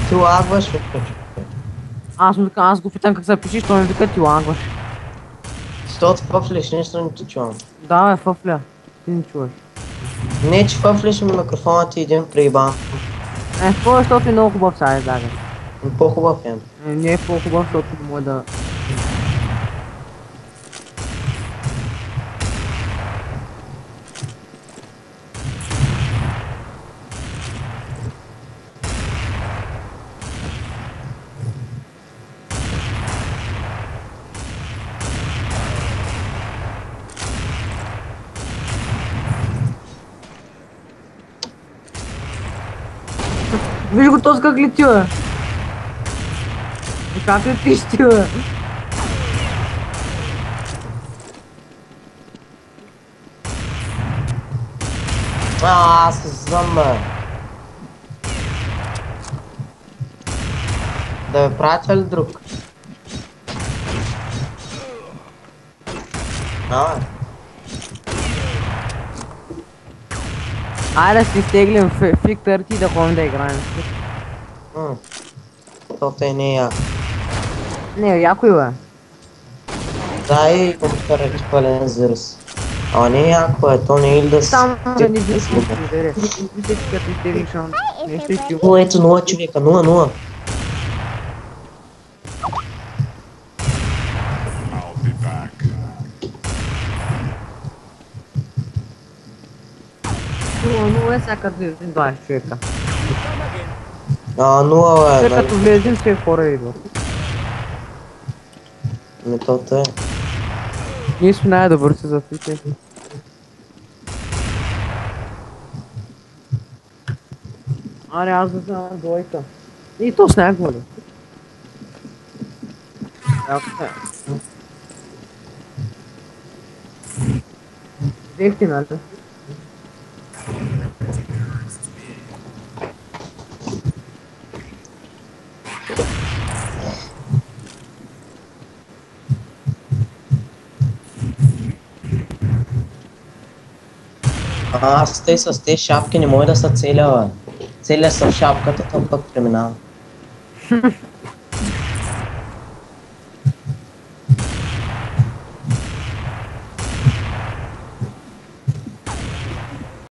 Ти лагваш, бе. Аз го питам как се пишеш, той ми вика ти лагваш. Защото фъфлиш, нищо не ти чувам. Да, бе, фъфля. Ти не чуваш. Не, че фъфлиш ми микрофонът ти един приебан. Какво е, защото е много хубав сега излага. По-хубав е. Не е по-хубав, защото може да... Виж го този как лети, бе. И как летиш ти, бе? Аз знам, бе. Да ме пратя ли друг? Айде да си стеглим фик 30 и да ходим да играем. То те не е яко. Не, яко е, бе. Да, и компютърът е пълен с вирус. Ама не е яко, то не е ли да си... Само да ни вирус не проведе. Мисля, че като изтеглиш нещо и ти... О, ето 0 човека, 0-0. Но е сега като влезем 20 човека. 0 е, Сега като влезем все хора идват. Не, то е. Ние сме най-добърци за фите. Аре, аз да взема двойка. И то снягва ли? Взехте, нали? Аз те с тези шапки не мога да се целя, бе. Целя се в шапката, то пък преминава.